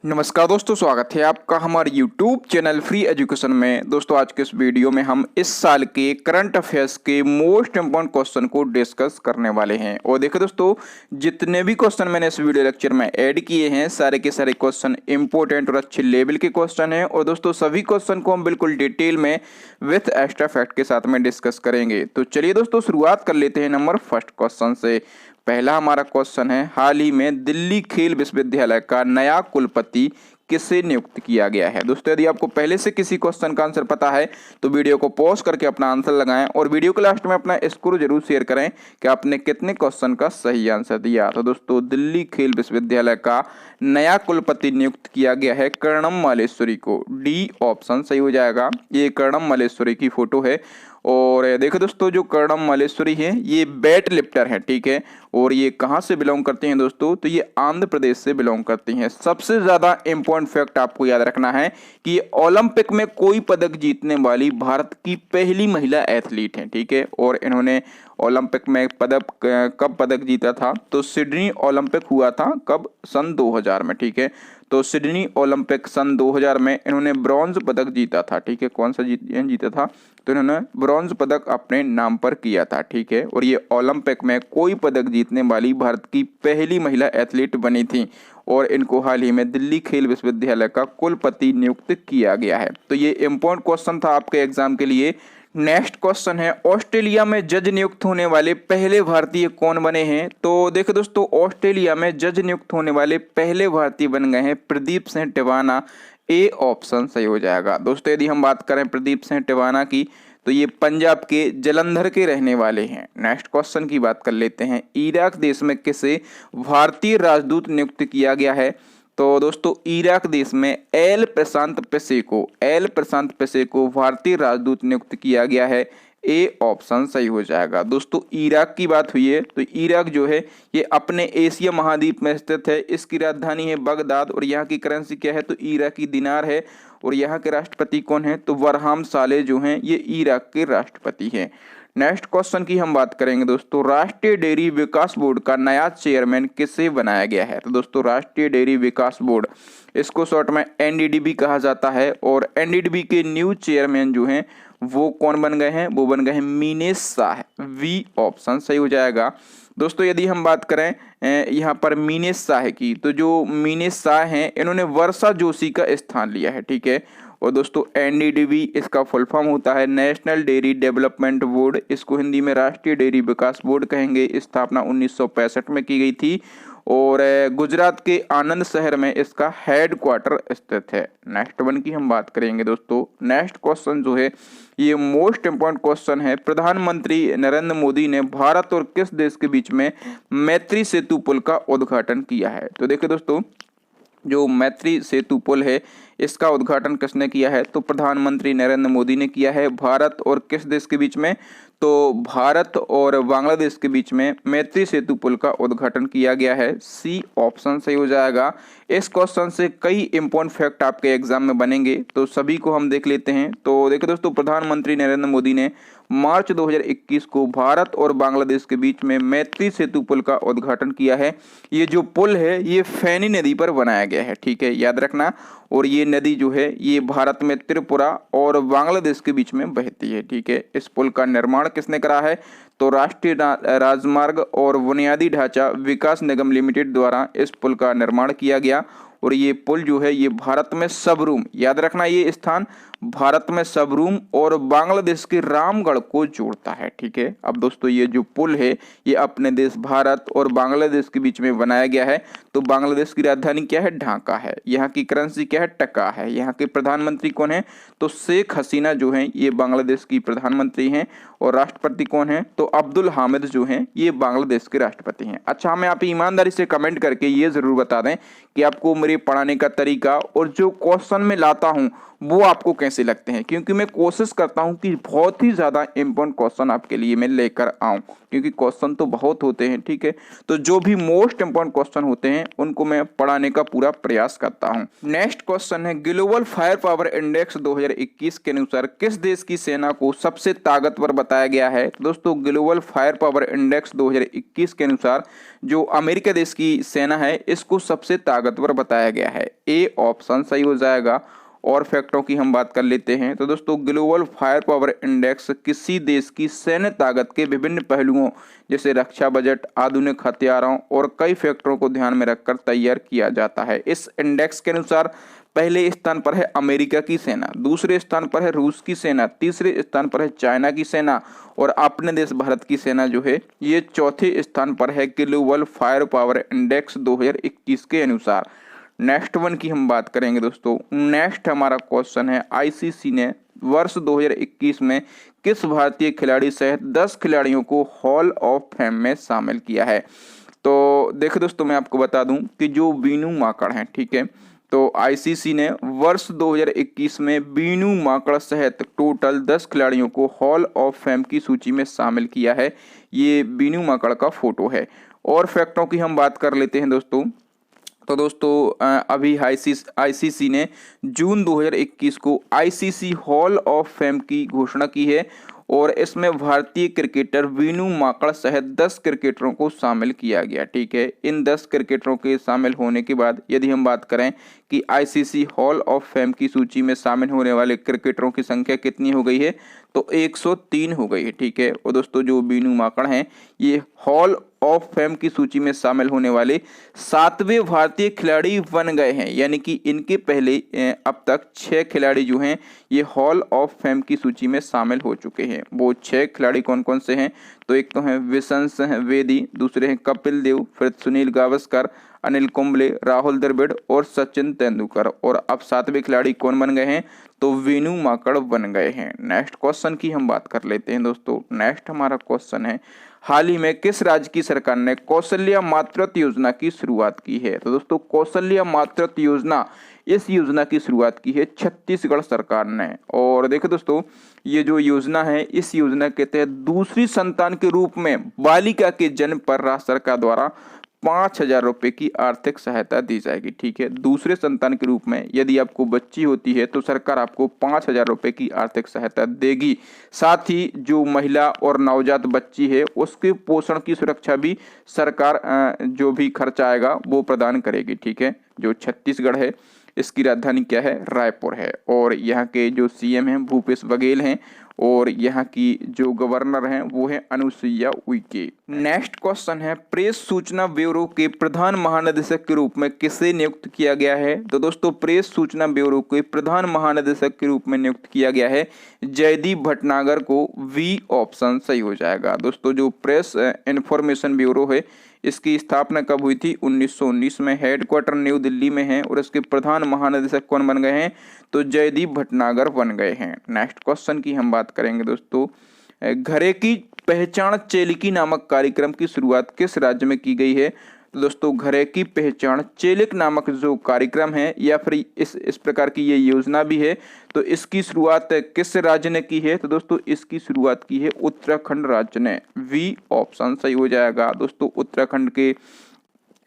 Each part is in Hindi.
नमस्कार दोस्तों, स्वागत है आपका हमारे YouTube चैनल फ्री एजुकेशन में। दोस्तों आज के इस वीडियो में हम इस साल के करंट अफेयर्स के मोस्ट इम्पोर्टेंट क्वेश्चन को डिस्कस करने वाले हैं। और देखो दोस्तों, जितने भी क्वेश्चन मैंने इस वीडियो लेक्चर में ऐड किए हैं सारे के सारे क्वेश्चन इंपॉर्टेंट और अच्छे लेवल के क्वेश्चन हैं। और दोस्तों सभी क्वेश्चन को हम बिल्कुल डिटेल में विथ एक्स्ट्रा फैक्ट के साथ में डिस्कस करेंगे। तो चलिए दोस्तों शुरुआत कर लेते हैं नंबर फर्स्ट क्वेश्चन से। पहला हमारा क्वेश्चन है, हाल ही में दिल्ली खेल विश्वविद्यालय का नया कुलपति किसे नियुक्त किया गया है। दोस्तों यदि आपको पहले से किसी क्वेश्चन का आंसर पता है तो वीडियो को पॉज करके अपना आंसर लगाएं और वीडियो के लास्ट में अपना स्कोर जरूर शेयर करें कि आपने कितने क्वेश्चन का सही आंसर दिया। तो दोस्तों दिल्ली खेल विश्वविद्यालय का नया कुलपति नियुक्त किया गया है कर्णम मल्लेश्वरी को। डी ऑप्शन सही हो जाएगा। ये कर्णम मल्लेश्वरी की फोटो है। और देखो दोस्तों, जो कर्णम मल्लेश्वरी है ये वेट लिफ्टर है, ठीक है। और ये कहाँ से बिलोंग करते हैं दोस्तों, तो ये आंध्र प्रदेश से बिलोंग करती हैं। सबसे ज्यादा इंपॉर्टेंट फैक्ट आपको याद रखना है कि ये ओलंपिक में कोई पदक जीतने वाली भारत की पहली महिला एथलीट हैं, ठीक है। और इन्होंने ओलंपिक में कब पदक जीता था, तो सिडनी ओलंपिक हुआ था कब, सन 2000 में, ठीक है। तो सिडनी ओलंपिक सन 2000 में इन्होंने ब्रॉन्ज पदक जीता था, ठीक है। कौन सा जीता था, तो इन्होंने ब्रॉन्ज पदक अपने नाम पर किया था, ठीक है। और ये ओलंपिक में कोई पदक जीतने वाली भारत की पहली महिला एथलीट बनी थी। और इनको हाल ही में दिल्ली खेल विश्वविद्यालय का कुलपति नियुक्त किया गया है। तो ये इंपॉर्टेंट क्वेश्चन था आपके एग्जाम के लिए। नेक्स्ट क्वेश्चन है, ऑस्ट्रेलिया में जज नियुक्त होने वाले पहले भारतीय कौन बने हैं। तो देखो दोस्तों, ऑस्ट्रेलिया में जज नियुक्त होने वाले पहले भारतीय बन गए हैं प्रदीप सिंह टिवाना। ए ऑप्शन सही हो जाएगा। दोस्तों यदि हम बात करें प्रदीप सिंह टिवाना की, तो ये पंजाब के जलंधर के रहने वाले हैं। नेक्स्ट क्वेश्चन की बात कर लेते हैं, इराक देश में किसे भारतीय राजदूत नियुक्त किया गया है। तो दोस्तों इराक देश में एल प्रशांत पेशे को भारतीय राजदूत नियुक्त किया गया है। ए ऑप्शन सही हो जाएगा। दोस्तों इराक की बात हुई है तो इराक जो है ये अपने एशिया महाद्वीप में स्थित है। इसकी राजधानी है बगदाद और यहाँ की करेंसी क्या है, तो इराकी दिनार है। और यहाँ के राष्ट्रपति कौन है, तो बरहाम साले जो हैं ये इराक के राष्ट्रपति हैं। नेक्स्ट क्वेश्चन की हम बात करेंगे दोस्तों, राष्ट्रीय डेयरी विकास बोर्ड का नया चेयरमैन किसे बनाया गया है। तो दोस्तों राष्ट्रीय डेयरी विकास बोर्ड, इसको शॉर्ट में एनडीडीबी कहा जाता है। और एनडीडीबी के न्यू चेयरमैन जो हैं वो कौन बन गए हैं, वो बन गए हैं मीनेश शाह। वी ऑप्शन सही हो जाएगा। दोस्तों यदि हम बात करें यहाँ पर मीनेश शाह की, तो जो मीनेश शाह हैं इन्होंने वर्षा जोशी का स्थान लिया है, ठीक है। और दोस्तों एनडीडीबी इसका फुल फॉर्म होता है नेशनल डेयरी डेवलपमेंट बोर्ड। इसको हिंदी में राष्ट्रीय डेयरी विकास बोर्ड कहेंगे। स्थापना 1965 में की गई थी और गुजरात के आनंद शहर में इसका हेड क्वार्टर स्थित है। नेक्स्ट वन की हम बात करेंगे दोस्तों। नेक्स्ट क्वेश्चन जो है ये मोस्ट इंपॉर्टेंट क्वेश्चन है, प्रधानमंत्री नरेंद्र मोदी ने भारत और किस देश के बीच में मैत्री सेतु पुल का उद्घाटन किया है। तो देखिए दोस्तों, जो मैत्री सेतु पुल है इसका उद्घाटन किसने किया है, तो प्रधानमंत्री नरेंद्र मोदी ने किया है। भारत और किस देश के बीच में, तो भारत और बांग्लादेश के बीच में मैत्री सेतु पुल का उद्घाटन किया गया है। सी ऑप्शन सही हो जाएगा। इस क्वेश्चन से कई इंपॉर्टेंट फैक्ट आपके एग्जाम में बनेंगे, तो सभी को हम देख लेते हैं। तो देखिए दोस्तों, प्रधानमंत्री नरेंद्र मोदी ने मार्च 2021 को भारत और बांग्लादेश के बीच में मैत्री सेतु पुल का उद्घाटन किया है। ये जो पुल है ये फैनी नदी पर बनाया गया है, ठीक है, याद रखना। और ये नदी जो है ये भारत में त्रिपुरा और बांग्लादेश के बीच में बहती है, ठीक है। इस पुल का निर्माण किसने करा है, तो राष्ट्रीय राजमार्ग और बुनियादी ढांचा विकास निगम लिमिटेड द्वारा इस पुल का निर्माण किया गया। और ये पुल जो है ये भारत में सबरूम, याद रखना ये स्थान भारत में सबरूम और बांग्लादेश के रामगढ़ को जोड़ता है, ठीक है। अब दोस्तों ये जो पुल है ये अपने देश भारत और बांग्लादेश के बीच में बनाया गया है। तो बांग्लादेश की राजधानी क्या है, ढाका है। यहाँ की करेंसी क्या है, टका है। यहाँ के प्रधानमंत्री कौन है, तो शेख हसीना जो है ये बांग्लादेश की प्रधानमंत्री हैं। और राष्ट्रपति कौन है, तो अब्दुल हामिद जो हैं ये बांग्लादेश के राष्ट्रपति हैं। अच्छा, हमें आप ईमानदारी से कमेंट करके ये जरूर बता दें कि आपको मेरे पढ़ाने का तरीका और जो क्वेश्चन में लाता हूँ वो आपको कैसे से लगते हैं, क्योंकि मैं कोशिश करता हूं कि बहुत ही ज़्यादा इम्पोर्टेंट क्वेश्चन आपके लिए मैं लेकर आऊं, क्योंकि क्वेश्चन तो बहुत होते हैं, ठीक है। तो जो भी मोस्ट इम्पोर्टेंट क्वेश्चन होते हैं उनको मैं पढ़ाने का पूरा प्रयास करता हूं। नेक्स्ट क्वेश्चन है, ग्लोबल फायर पावर इंडेक्स 2021 के अनुसार किस देश की सेना को सबसे ताकतवर बताया गया है? दोस्तों, ग्लोबल फायर पावर इंडेक्स 2021 के अनुसार जो अमेरिका देश की सेना है इसको सबसे ताकतवर बताया गया है। ए ऑप्शन सही हो जाएगा। और फैक्टरों की हम बात कर लेते हैं। तो दोस्तों, ग्लोबल फायर पावर इंडेक्स किसी देश की सैन्य ताकत के विभिन्न पहलुओं जैसे रक्षा बजट, आधुनिक हथियारों और कई फैक्टरों को ध्यान में रखकर तैयार किया जाता है। इस इंडेक्स के अनुसार पहले स्थान पर है अमेरिका की सेना, दूसरे स्थान पर है रूस की सेना, तीसरे स्थान पर है चाइना की सेना और अपने देश भारत की सेना जो है ये चौथे स्थान पर है ग्लोबल फायर पावर इंडेक्स 2021 के अनुसार। नेक्स्ट वन की हम बात करेंगे दोस्तों। नेक्स्ट हमारा क्वेश्चन है, आईसीसी ने वर्ष 2021 में किस भारतीय खिलाड़ी सहित 10 खिलाड़ियों को हॉल ऑफ फेम में शामिल किया है? तो देखो दोस्तों, मैं आपको बता दूं कि जो बीनू माकड़ हैं, ठीक है, तो आईसीसी ने वर्ष 2021 में बीनू माकड़ सहित टोटल 10 खिलाड़ियों को हॉल ऑफ फेम की सूची में शामिल किया है। ये बीनू माकड़ का फोटो है। और फैक्टों की हम बात कर लेते हैं दोस्तों। तो दोस्तों, अभी आईसीसी ने जून 2021 को आईसीसी हॉल ऑफ फेम की घोषणा की है और इसमें भारतीय क्रिकेटर वीनू माकड़ सहित 10 क्रिकेटरों को शामिल किया गया, ठीक है। इन 10 क्रिकेटरों के शामिल होने के बाद यदि हम बात करें कि आईसीसी हॉल ऑफ फेम की सूची में शामिल होने वाले क्रिकेटरों की संख्या कितनी हो गई है? तो 103 हो गई है, ठीक है। और दोस्तों, जो वीनू माकड़ हैं ये हॉल ऑफ फेम की सूची में शामिल होने वाले 7वें भारतीय खिलाड़ी बन गए हैं, यानी कि इनके पहले अब तक 6 खिलाड़ी जो हैं ये हॉल ऑफ फेम की सूची में शामिल हो चुके हैं। वो 6 खिलाड़ी कौन कौन से हैं? तो एक तो हैं विशंस वेदी, दूसरे हैं कपिल देव, फिर सुनील गावस्कर, अनिल कुंबले, राहुल द्रविड़ और सचिन तेंदुलकर। और अब 7वें खिलाड़ी कौन बन गए हैं? तो वीनू माकड़ बन गए हैं। नेक्स्ट क्वेश्चन की हम बात कर लेते हैं दोस्तों। नेक्स्ट हमारा क्वेश्चन है, हाल ही में किस राज्य की सरकार ने कौशल्या मातृत्व योजना की शुरुआत की है? तो दोस्तों, कौशल्या मातृत्व योजना, इस योजना की शुरुआत की है छत्तीसगढ़ सरकार ने। और देखो दोस्तों, ये जो योजना है इस योजना के तहत दूसरी संतान के रूप में बालिका के जन्म पर राज्य सरकार द्वारा 5,000 रुपए की आर्थिक सहायता दी जाएगी, ठीक है। दूसरे संतान के रूप में यदि आपको बच्ची होती है तो सरकार आपको 5,000 रुपए की आर्थिक सहायता देगी। साथ ही जो महिला और नवजात बच्ची है उसके पोषण की सुरक्षा भी सरकार जो भी खर्चा आएगा वो प्रदान करेगी, ठीक है। जो छत्तीसगढ़ है इसकी राजधानी क्या है? रायपुर है। और यहाँ के जो सीएम हैं भूपेश बघेल हैं और यहाँ की जो गवर्नर हैं वो है अनुसुईया उइके। नेक्स्ट क्वेश्चन है, प्रेस सूचना ब्यूरो के प्रधान महानिदेशक के रूप में किसे नियुक्त किया गया है? तो दोस्तों, प्रेस सूचना ब्यूरो के प्रधान महानिदेशक के रूप में नियुक्त किया गया है जयदीप भटनागर को। वी ऑप्शन सही हो जाएगा। दोस्तों, जो प्रेस इंफॉर्मेशन ब्यूरो है इसकी स्थापना कब हुई थी? 1919 में। हेडक्वार्टर न्यू दिल्ली में है और इसके प्रधान महानिदेशक कौन बन गए हैं? तो जयदीप भटनागर बन गए हैं। नेक्स्ट क्वेश्चन की हम बात करेंगे दोस्तों। घरे की पहचान चेलिकी नामक कार्यक्रम की शुरुआत किस राज्य में की गई है? तो दोस्तों, घरे की पहचान चेलिक नामक जो कार्यक्रम है या फिर इस प्रकार की ये योजना भी है, तो इसकी शुरुआत किस राज्य ने की है? तो दोस्तों, इसकी शुरुआत की है उत्तराखंड राज्य ने। वी ऑप्शन सही हो जाएगा। दोस्तों, उत्तराखंड के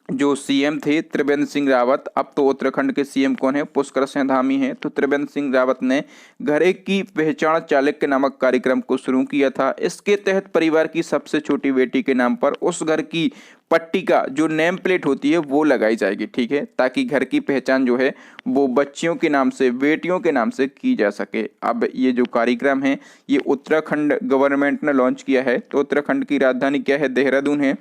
जो सीएम थे त्रिवेंद्र सिंह रावत, अब तो उत्तराखंड के सीएम कौन है? पुष्कर सिंह धामी हैं। तो त्रिवेंद्र सिंह रावत ने घरे की पहचान चालक नामक कार्यक्रम को शुरू किया था। इसके तहत परिवार की सबसे छोटी बेटी के नाम पर उस घर की पट्टिका जो नेम प्लेट होती है वो लगाई जाएगी, ठीक है, ताकि घर की पहचान जो है वो बच्चियों के नाम से, बेटियों के नाम से की जा सके। अब ये जो कार्यक्रम है ये उत्तराखंड गवर्नमेंट ने लॉन्च किया है। तो उत्तराखंड की राजधानी क्या है? देहरादून है।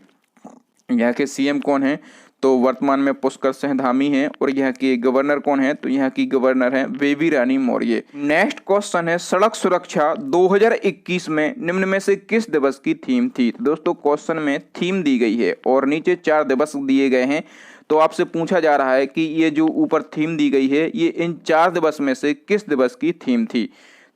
यहाँ के सीएम कौन है? तो वर्तमान में पुष्कर सिंह धामी हैं। और यहाँ के गवर्नर कौन है? तो यहाँ की गवर्नर है बेबी रानी मौर्य। नेक्स्ट क्वेश्चन है, सड़क सुरक्षा 2021 में निम्न में से किस दिवस की थीम थी? तो दोस्तों, क्वेश्चन में थीम दी गई है और नीचे 4 दिवस दिए गए हैं। तो आपसे पूछा जा रहा है कि ये जो ऊपर थीम दी गई है ये इन 4 दिवस में से किस दिवस की थीम थी?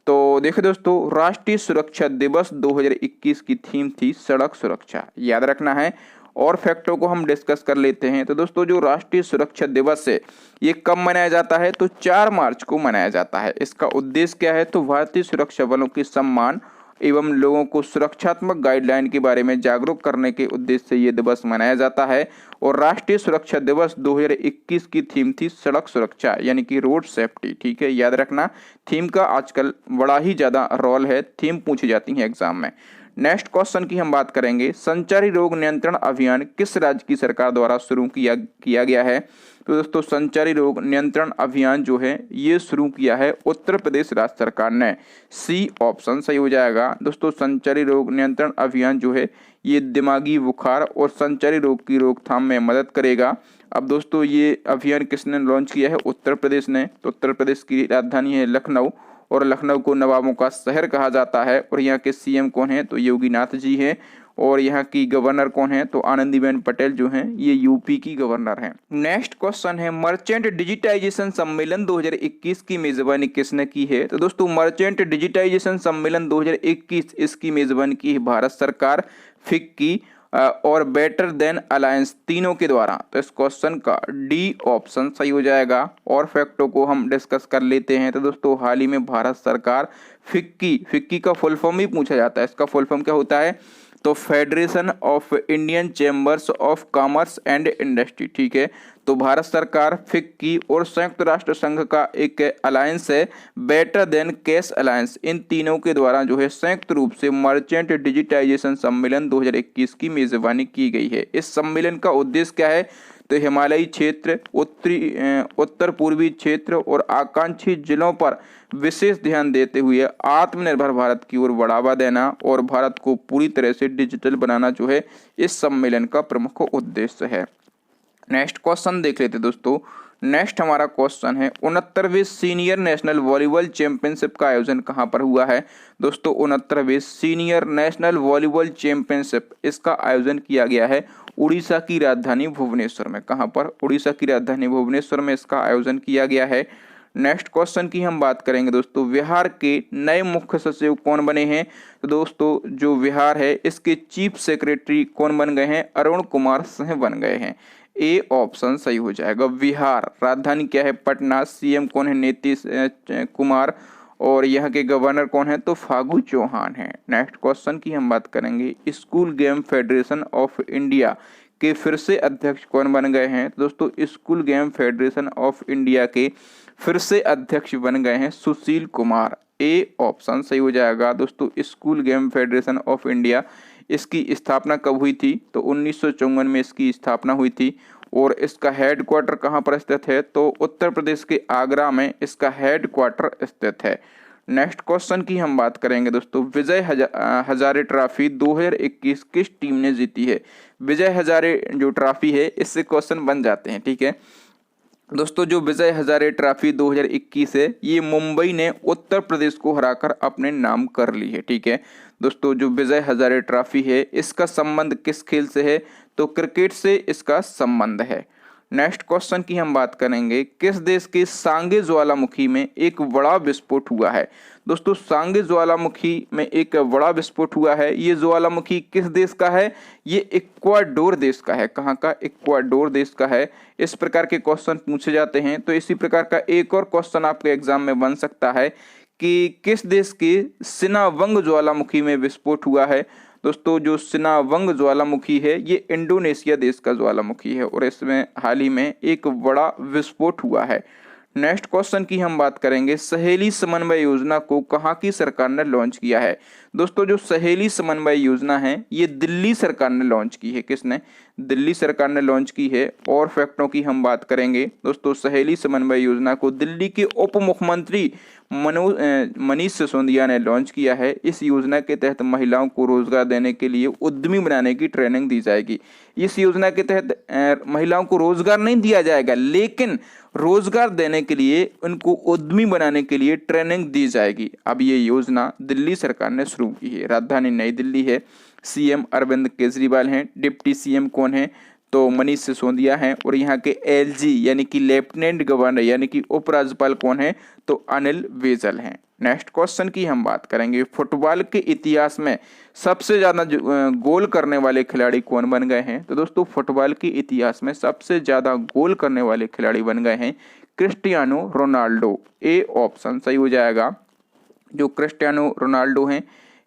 तो देखो दोस्तों, राष्ट्रीय सुरक्षा दिवस 2021 की थीम थी सड़क सुरक्षा, याद रखना है। और फैक्टों को हम डिस्कस कर लेते हैं। तो दोस्तों जो राष्ट्रीय सुरक्षा दिवस है ये कब मनाया जाता है? तो 4 मार्च को मनाया जाता है। इसका उद्देश्य क्या है? तो भारतीय सुरक्षा बलों के सम्मान एवं लोगों को सुरक्षात्मक गाइडलाइन के बारे में जागरूक करने के उद्देश्य से ये दिवस मनाया जाता है। और राष्ट्रीय सुरक्षा दिवस 2021 की थीम थी सड़क सुरक्षा यानी कि रोड सेफ्टी। ठीक है, याद रखना थीम का आजकल बड़ा ही ज्यादा रोल है, थीम पूछी जाती है एग्जाम में। नेक्स्ट क्वेश्चन की हम बात करेंगे, संचारी रोग नियंत्रण अभियान किस राज्य की सरकार द्वारा शुरू किया गया है? तो दोस्तों संचारी रोग नियंत्रण अभियान जो है ये शुरू किया है उत्तर प्रदेश राज्य सरकार ने। सी ऑप्शन सही हो जाएगा। दोस्तों संचारी रोग नियंत्रण अभियान जो है ये दिमागी बुखार और संचारी रोग की रोकथाम में मदद करेगा। अब दोस्तों ये अभियान किसने लॉन्च किया है? उत्तर प्रदेश ने। तो उत्तर प्रदेश की राजधानी है लखनऊ और लखनऊ को नवाबों का शहर कहा जाता है। और यहाँ के सीएम कौन है? तो योगीनाथ जी हैं। और यहाँ की गवर्नर कौन है? तो आनंदीबेन पटेल जो हैं ये यूपी की गवर्नर हैं। नेक्स्ट क्वेश्चन है, मर्चेंट डिजिटाइजेशन सम्मेलन 2021 की मेजबानी किसने की है? तो दोस्तों मर्चेंट डिजिटाइजेशन सम्मेलन 2021 इसकी मेजबानी की है भारत सरकार, फिक्की और बेटर देन अलायंस तीनों के द्वारा। तो इस क्वेश्चन का डी ऑप्शन सही हो जाएगा। और फैक्टों को हम डिस्कस कर लेते हैं। तो दोस्तों हाल ही में भारत सरकार फिक्की का फुल फॉर्म ही पूछा जाता है। इसका फुल फॉर्म क्या होता है? तो federation of Indian chambers of commerce and industry. ठीक है, तो भारत सरकार, फिक्की और संयुक्त राष्ट्र संघ का एक अलायंस है बेटर देन कैश अलायंस, इन तीनों के द्वारा जो है संयुक्त रूप से मर्चेंट डिजिटाइजेशन सम्मेलन 2021 की मेजबानी की गई है। इस सम्मेलन का उद्देश्य क्या है? तो हिमालयी क्षेत्र, उत्तर पूर्वी क्षेत्र और आकांक्षी जिलों पर विशेष ध्यान देते हुए आत्मनिर्भर भारत की ओर बढ़ावा देना और भारत को पूरी तरह से डिजिटल बनाना जो है इस सम्मेलन का प्रमुख उद्देश्य है। नेक्स्ट क्वेश्चन देख लेते दोस्तों। नेक्स्ट हमारा क्वेश्चन है, 69वें सीनियर नेशनल वॉलीबॉल चैंपियनशिप का आयोजन कहां पर हुआ है? दोस्तों 69वें सीनियर नेशनल वॉलीबॉल चैंपियनशिप इसका आयोजन किया गया है उड़ीसा की राजधानी भुवनेश्वर में। कहां पर? उड़ीसा की राजधानी भुवनेश्वर में इसका आयोजन किया गया है। नेक्स्ट क्वेश्चन की हम बात करेंगे दोस्तों, बिहार के नए मुख्य सचिव कौन बने हैं? तो दोस्तों जो बिहार है इसके चीफ सेक्रेटरी कौन बन गए हैं? अरुण कुमार सिंह बन गए हैं। ए ऑप्शन सही हो जाएगा। बिहार राजधानी क्या है? पटना। सीएम कौन है? नीतीश कुमार। और यहाँ के गवर्नर कौन है? तो फागू चौहान है। नेक्स्ट क्वेश्चन की हम बात करेंगे, school game federation of India के फिर से अध्यक्ष कौन बन गए हैं? दोस्तों school game federation of India के फिर से अध्यक्ष बन गए हैं सुशील कुमार। ए ऑप्शन सही हो जाएगा। दोस्तों school game federation of India इसकी स्थापना कब हुई थी? तो 1954 में इसकी स्थापना हुई थी। और इसका हेडक्वार्टर कहाँ पर स्थित है? तो उत्तर प्रदेश के आगरा में इसका हेडक्वार्टर स्थित है। नेक्स्ट क्वेश्चन की हम बात करेंगे दोस्तों, विजय हजारे ट्रॉफी 2021 किस टीम ने जीती है? विजय हजारे जो ट्रॉफी है इससे क्वेश्चन बन जाते हैं। ठीक है दोस्तों, जो विजय हजारे ट्रॉफी 2021 है ये मुंबई ने उत्तर प्रदेश को हराकर अपने नाम कर ली है। ठीक है दोस्तों, जो विजय हजारे ट्रॉफी है इसका संबंध किस खेल से है? तो क्रिकेट से इसका संबंध है। नेक्स्ट क्वेश्चन की हम बात करेंगे, किस देश के सांगे ज्वालामुखी में एक बड़ा विस्फोट हुआ है? दोस्तों सांगे ज्वालामुखी में एक बड़ा विस्फोट हुआ है। ये ज्वालामुखी किस देश का है? ये इक्वाडोर देश का है। कहाँ का? इक्वाडोर देश का है। इस प्रकार के क्वेश्चन पूछे जाते हैं। तो इसी प्रकार का एक और क्वेश्चन आपके एग्जाम में बन सकता है कि किस देश के सिनावंग ज्वालामुखी में विस्फोट हुआ है? दोस्तों जो सिनावंग ज्वालामुखी है ये इंडोनेशिया देश का ज्वालामुखी है और इसमें हाल ही में एक बड़ा विस्फोट हुआ है। नेक्स्ट क्वेश्चन की हम बात करेंगे, सहेली समन्वय योजना को कहाँ की सरकार ने लॉन्च किया है? दोस्तों जो सहेली समन्वय योजना है ये दिल्ली सरकार ने लॉन्च की है। किसने? दिल्ली सरकार ने लॉन्च की है। और फैक्टों की हम बात करेंगे दोस्तों, सहेली समन्वय योजना को दिल्ली के उप मुख्यमंत्री मनीष सिसोदिया ने लॉन्च किया है। इस योजना के तहत महिलाओं को रोजगार देने के लिए उद्यमी बनाने की ट्रेनिंग दी जाएगी। इस योजना के तहत महिलाओं को रोजगार नहीं दिया जाएगा, लेकिन रोजगार देने के लिए उनको उद्यमी बनाने के लिए ट्रेनिंग दी जाएगी। अब ये योजना दिल्ली सरकार ने शुरू की है। राजधानी नई दिल्ली है। सीएम अरविंद केजरीवाल हैं। डिप्टी सीएम कौन है? तो मनीष सिसोदिया हैं। और यहाँ के एलजी यानी कि लेफ्टिनेंट गवर्नर यानी कि उपराज्यपाल कौन है? तो अनिल बैजल हैं। नेक्स्ट क्वेश्चन की हम बात करेंगे, फुटबॉल के इतिहास में सबसे ज्यादा गोल करने वाले खिलाड़ी कौन बन गए हैं। तो दोस्तों फुटबॉल के इतिहास में सबसे ज्यादा गोल करने वाले खिलाड़ी बन गए हैं क्रिस्टियानो रोनाल्डो। ए ऑप्शन सही हो जाएगा। जो क्रिस्टियानो रोनाल्डो हैं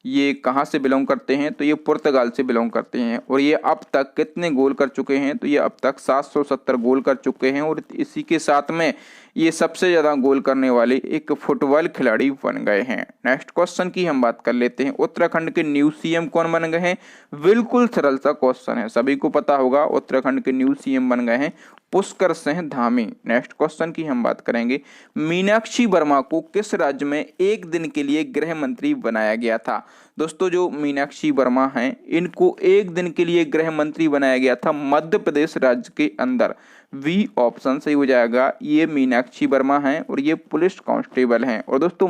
ये कहाँ से बिलोंग करते हैं, तो ये पुर्तगाल से बिलोंग करते हैं और ये अब तक कितने गोल कर चुके हैं, तो ये अब तक 770 गोल कर चुके हैं और इसी के साथ में ये सबसे ज़्यादा गोल करने वाले एक फुटबॉल खिलाड़ी बन गए हैं। नेक्स्ट क्वेश्चन की हम बात कर लेते हैं, उत्तराखंड के न्यू सीएम कौन बन गए हैं। बिल्कुल सरल सा क्वेश्चन है, सभी को पता होगा, उत्तराखंड के न्यू सीएम बन गए हैं पुष्कर सिंह धामी। नेक्स्ट क्वेश्चन की हम बात करेंगे, मीनाक्षी वर्मा को किस राज्य में एक दिन के लिए गृह मंत्री बनाया गया था। दोस्तों जो मीनाक्षी वर्मा हैं इनको एक दिन के लिए गृह मंत्री बनाया गया था मध्य प्रदेश राज्य के अंदर। वी ऑप्शन सही हो जाएगा। ये मीनाक्षी वर्मा हैं और ये पुलिस कांस्टेबल हैं। और दोस्तों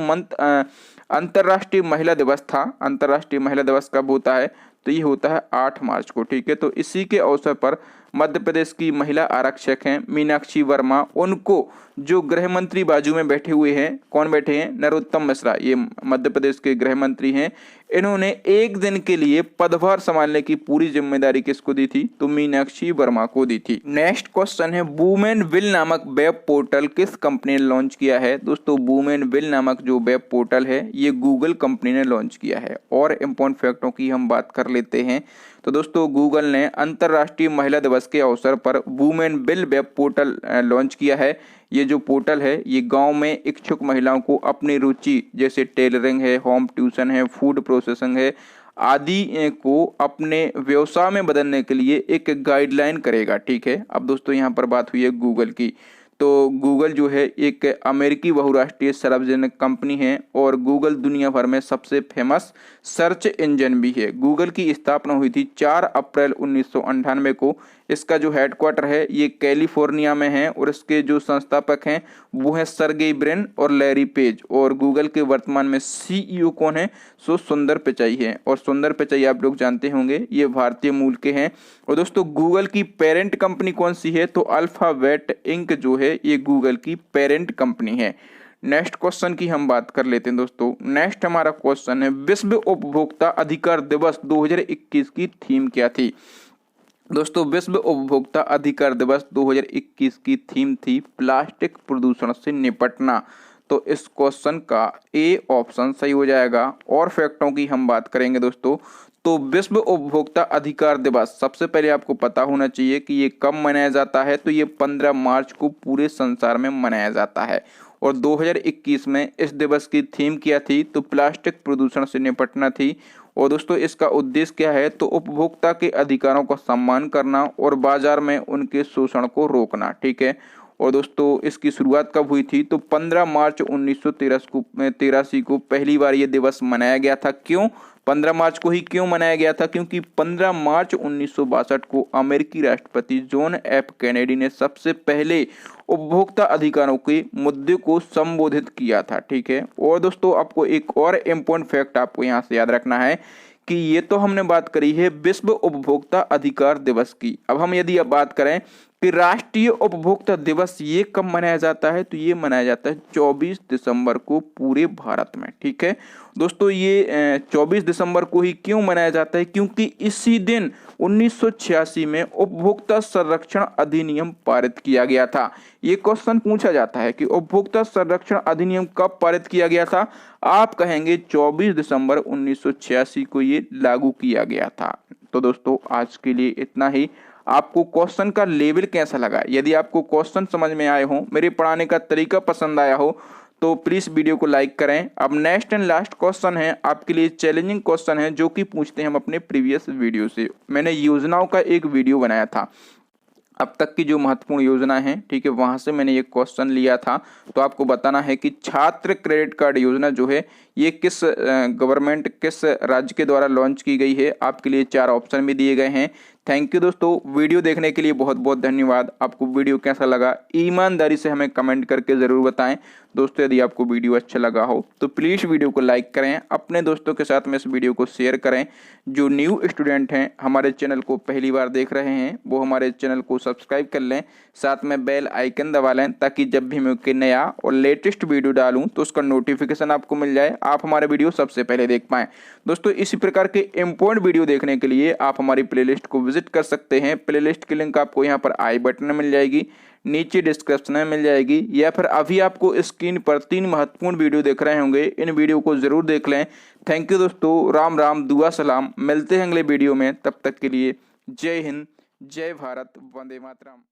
अंतर्राष्ट्रीय महिला दिवस था। अंतर्राष्ट्रीय महिला दिवस कब होता है, तो ये होता है 8 मार्च को। ठीक है, तो इसी के अवसर पर मध्य प्रदेश की महिला आरक्षक हैं मीनाक्षी वर्मा, उनको जो गृह मंत्री बाजू में बैठे हुए हैं, कौन बैठे हैं, नरोत्तम मिश्रा, ये मध्य प्रदेश के गृह मंत्री हैं। इन्होंने एक दिन के लिए पदभार संभालने की पूरी जिम्मेदारी किसको दी थी, तो मीनाक्षी वर्मा को दी थी। नेक्स्ट क्वेश्चन है, वुमेन विल नामक वेब पोर्टल किस कंपनी ने लॉन्च किया है। दोस्तों वुमेन विल नामक जो वेब पोर्टल है ये गूगल कंपनी ने लॉन्च किया है। और इम्पोर्टेंट फैक्टों की हम बात कर लेते हैं, तो दोस्तों गूगल ने अंतर्राष्ट्रीय महिला दिवस के अवसर पर women will web portal launch किया है। ये जो पोर्टल है ये गांव में इच्छुक महिलाओं को अपनी रुचि जैसे टेलरिंग है, होम ट्यूशन है, फूड प्रोसेसिंग है आदि को अपने व्यवसाय में बदलने के लिए एक गाइडलाइन करेगा। ठीक है, अब दोस्तों यहाँ पर बात हुई है गूगल की, तो गूगल जो है एक अमेरिकी बहुराष्ट्रीय सार्वजनिक कंपनी है और गूगल दुनिया भर में सबसे फेमस सर्च इंजन भी है। गूगल की स्थापना हुई थी 4 अप्रैल 1998 को। इसका जो हेडक्वार्टर है ये कैलिफोर्निया में है और इसके जो संस्थापक हैं वो हैं सर्गेई ब्रिन और लैरी पेज। और गूगल के वर्तमान में सीईओ कौन है, सो सुंदर पिचाई है। और सुंदर पिचाई आप लोग जानते होंगे ये भारतीय मूल के हैं। और दोस्तों गूगल की पेरेंट कंपनी कौन सी है, तो अल्फाबेट इंक जो है ये गूगल की पेरेंट कंपनी है। नेक्स्ट क्वेश्चन की हम बात कर लेते हैं दोस्तों। नेक्स्ट हमारा क्वेश्चन है, विश्व उपभोक्ता अधिकार दिवस 2021 की थीम क्या थी। दोस्तों विश्व उपभोक्ता अधिकार दिवस 2021 की थीम थी प्लास्टिक प्रदूषण से निपटना। तो इस क्वेश्चन का ए ऑप्शन सही हो जाएगा। और फैक्टों की हम बात करेंगे दोस्तों, तो विश्व उपभोक्ता अधिकार दिवस सबसे पहले आपको पता होना चाहिए कि ये कब मनाया जाता है, तो ये 15 मार्च को पूरे संसार में मनाया जाता है। और 2021 में इस दिवस की थीम क्या थी, तो प्लास्टिक प्रदूषण से निपटना थी। और दोस्तों इसका उद्देश्य क्या है, तो उपभोक्ता के अधिकारों का सम्मान करना और बाजार में उनके शोषण को रोकना। ठीक है, और दोस्तों इसकी शुरुआत कब हुई थी, तो 15 मार्च 1983 को पहली बार ये दिवस मनाया गया था। क्यों 15 मार्च को ही क्यों मनाया गया था, क्योंकि 15 मार्च 1962 को अमेरिकी राष्ट्रपति जॉन एफ कैनेडी ने सबसे पहले उपभोक्ता अधिकारों के मुद्दे को संबोधित किया था। ठीक है, और दोस्तों आपको एक और इम्पोर्टेंट फैक्ट आपको यहाँ से याद रखना है कि ये तो हमने बात करी है विश्व उपभोक्ता अधिकार दिवस की। अब हम यदि अब बात करें कि राष्ट्रीय उपभोक्ता दिवस ये कब मनाया जाता है, तो ये मनाया जाता है 24 दिसंबर को पूरे भारत में। ठीक है दोस्तों, ये 24 दिसंबर को ही क्यों मनाया जाता है, क्योंकि इसी दिन 1986 में उपभोक्ता संरक्षण अधिनियम पारित किया गया था। ये क्वेश्चन पूछा जाता है कि उपभोक्ता संरक्षण अधिनियम कब पारित किया गया था, आप कहेंगे 24 दिसंबर 1986 को ये लागू किया गया था। तो दोस्तों आज के लिए इतना ही। आपको क्वेश्चन का लेवल कैसा लगा, यदि आपको क्वेश्चन समझ में आए हो, मेरे पढ़ाने का तरीका पसंद आया हो, तो प्लीज वीडियो को लाइक करें। अब नेक्स्ट एंड लास्ट क्वेश्चन है आपके लिए, चैलेंजिंग क्वेश्चन है जो कि पूछते हैं हम अपने प्रीवियस वीडियो से। मैंने योजनाओं का एक वीडियो बनाया था, अब तक की जो महत्वपूर्ण योजना है, ठीक है, वहां से मैंने ये क्वेश्चन लिया था। तो आपको बताना है कि छात्र क्रेडिट कार्ड योजना जो है ये किस गवर्नमेंट किस राज्य के द्वारा लॉन्च की गई है। आपके लिए 4 ऑप्शन भी दिए गए हैं, थैंक यू दोस्तों, वीडियो देखने के लिए बहुत बहुत धन्यवाद। आपको वीडियो कैसा लगा ईमानदारी से हमें कमेंट करके ज़रूर बताएं। दोस्तों यदि आपको वीडियो अच्छा लगा हो तो प्लीज़ वीडियो को लाइक करें, अपने दोस्तों के साथ में इस वीडियो को शेयर करें। जो न्यू स्टूडेंट हैं हमारे चैनल को पहली बार देख रहे हैं वो हमारे चैनल को सब्सक्राइब कर लें, साथ में बेल आइकन दबा लें ताकि जब भी मैं कोई नया और लेटेस्ट वीडियो डालूं तो उसका नोटिफिकेशन आपको मिल जाए, आप हमारे वीडियो सबसे पहले देख पाएं। दोस्तों इसी प्रकार के इम्पोर्टेंट वीडियो देखने के लिए आप हमारी प्लेलिस्ट को विजिट कर सकते हैं। प्लेलिस्ट की लिंक आपको यहाँ पर आई बटन में मिल जाएगी, नीचे डिस्क्रिप्शन में मिल जाएगी, या फिर अभी आपको स्क्रीन पर 3 महत्वपूर्ण वीडियो दिख रहे होंगे, इन वीडियो को जरूर देख लें। थैंक यू दोस्तों, राम राम, दुआ सलाम, मिलते हैं अगले वीडियो में। तब तक के लिए जय हिंद, जय भारत, वंदे मातरम।